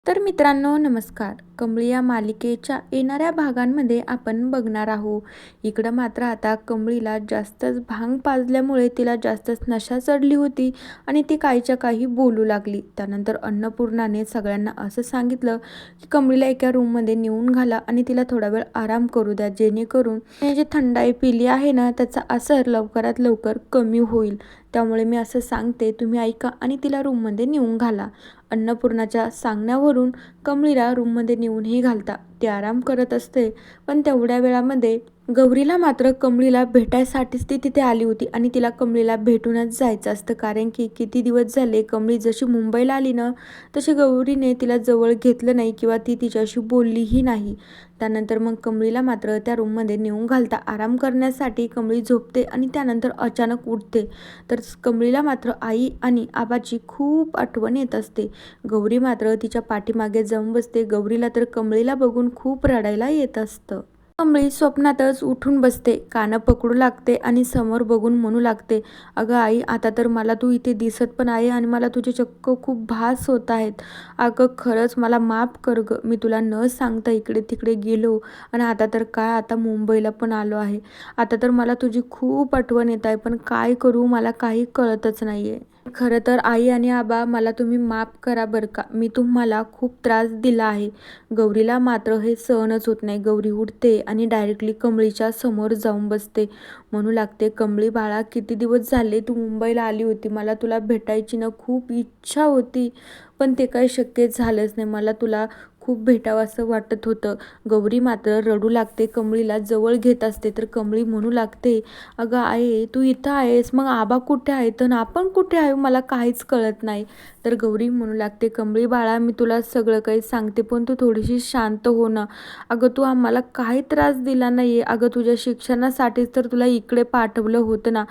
तर मित्रांनो नमस्कार. कमळी या मालिकेच्या येणाऱ्या भागांमध्ये आपण बघणार आहोत. इकडं मात्र आता कमळीला जास्तच भांग पाजल्यामुळे तिला जास्तच नशा चढली होती आणि ती काहीच्या काही बोलू लागली. त्यानंतर अन्नपूर्णाने सगळ्यांना असं सांगितलं की कमळीला एका रूममध्ये नेऊन घाला आणि तिला थोडा वेळ आराम करू द्या, जेणेकरून हे जे थंडाई पिली आहे ना त्याचा असर लवकरात लवकर कमी होईल. त्यामुळे मी असं सांगते, तुम्ही ऐका आणि तिला रूममध्ये नेऊन घाला. अन्नपूर्णाच्या सांगण्यावरून कमळीला रूममध्ये नेऊनही घालता. ती आराम करत असते, पण तेवढ्या वेळामध्ये गौरीला मात्र कमळीला भेटायसाठीच ती तिथे आली होती आणि तिला कमळीला भेटूनच जायचं असतं. कारण की किती दिवस झाले कमळी जशी मुंबईला आली ना तशी गौरीने तिला जवळ घेतलं नाही किंवा ती तिच्याशी बोललीही नाही. त्यानंतर मग कमळीला मात्र त्या रूममध्ये नेऊन घालता. आराम करण्यासाठी कमळी झोपते आणि त्यानंतर अचानक उठते. तर कमळीला मात्र आई आणि आबाची खूप आठवण येत असते. गौरी मात्र तिच्या पाठीमागे जाऊन बसते. गौरीला तर कमळीला बघून खूप रडायला येत असतं. कमळी स्वप्नातच उठून बसते, कानं पकडू लागते आणि समोर बघून म्हणू लागते, अगं आई, आता तर मला तू इथे दिसत पण आहे आणि मला तुझे चक्क खूप भास होत आहेत. अगं खरंच मला माफ कर गं, मी तुला न सांगता इकडे तिकडे गेलो आणि आता तर काय, आता मुंबईला पण आलो आहे. आता तर मला तुझी खूप आठवण येत आहे, पण काय करू मला काही कळतच नाही आहे. खरं तर आई आणि आबा, मला तुम्ही माफ करा बरं का, मी तुम्हाला खूप त्रास दिला आहे. गौरीला मात्र हे सहनच होत नाही. गौरी उठते आणि डायरेक्टली कमळीच्या समोर जाऊन बसते. म्हणू लागते, कमळी बाळा, किती दिवस झाले तू मुंबईला आली होती, मला तुला भेटायची ना खूप इच्छा होती, पण ते काही शक्य झालंच नाही. मला तुला खूप भेटावं असं वाटत होतं. गौरी मात्र रडू लागते, कमळीला जवळ घेत असते. तर कमळी म्हणू लागते, अगं आई, तू इथं आहेस, मग आबा कुठे आहेत आणि आपण कुठे आहे, मला काहीच कळत नाही. तर गौरी म्हणू लागते, कमळी बाळा, मी तुला सगळं काही सांगते, पण तू थोडीशी शांत हो ना. अगं तू आम्हाला काही त्रास दिला नाही आहे. अगं तुझ्या शिक्षणासाठीच तर तुला इकडे पाठवलं होतं ना.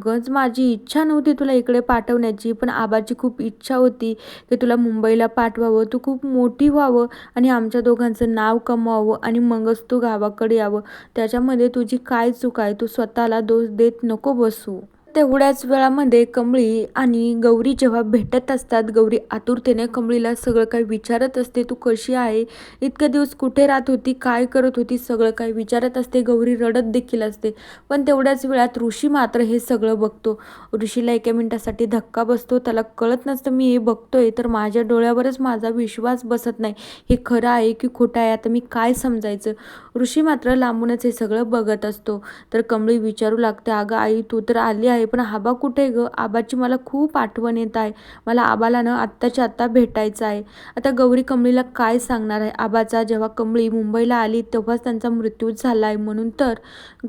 गंज माझी इच्छा नव्हती तुला इकडे पाठवण्याची, पण आबाची खूप इच्छा होती की तुला मुंबईला पाठवावं, तू खूप मोठी व्हावं आणि आमच्या दोघांचं नाव कमवावं आणि मगच तू गावाकडे यावं. त्याच्यामध्ये तुझी काय चूक आहे, तू स्वतःला दोष देत नको बसू. तेवढ्याच वेळामध्ये कमळी आणि गौरी जेव्हा भेटत असतात, गौरी आतुरतेने कमळीला सगळं काही विचारत असते, तू कशी आहे, इतके दिवस कुठे राहत होती, काय करत होती, सगळं काही विचारत असते. गौरी रडत देखील असते. पण तेवढ्याच वेळात ऋषी मात्र हे सगळं बघतो. ऋषीला एका मिनिटासाठी धक्का बसतो. त्याला कळत नसतं, मी हे बघतोय तर माझ्या डोळ्यावरच माझा विश्वास बसत नाही, हे खरं आहे की खोटं आहे, आता मी काय समजायचं. ऋषी मात्र लांबूनच हे सगळं बघत असतो. तर कमळी विचारू लागते, अगं आई, तू तर आली आहे, पण आबा कुठे ग, आबाची मला खूप आठवण येत आहे, मला आबाला ना आत्ताच्या आत्ता भेटायचं आहे. आता गौरी कमळीला काय सांगणार आहे. आबाचा जेव्हा कमळी मुंबईला आली तेव्हाच त्यांचा मृत्यू झाला आहे, म्हणून तर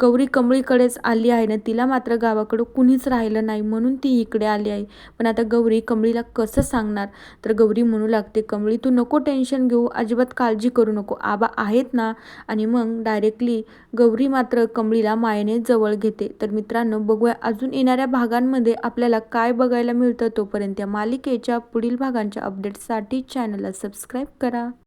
गौरी कमळीकडेच आली आहे ना. तिला मात्र गावाकडं कुणीच राहिलं नाही, म्हणून ती इकडे आली आहे. पण आता गौरी कमळीला कसं सांगणार. तर गौरी म्हणू लागते, कमळी तू नको टेन्शन घेऊ, अजिबात काळजी करू नको, आबा आहेत ना. आणि मग डायरेक्टली गौरी मात्र कमळीला मायेने जवळ घेते. तर मित्रांनो, बघूया अजून येणाऱ्या भागांमध्ये आपल्याला काय बघायला मिळतं. तोपर्यंत या मालिकेच्या पुढील भागांच्या अपडेट्ससाठी चॅनलला सबस्क्राईब करा.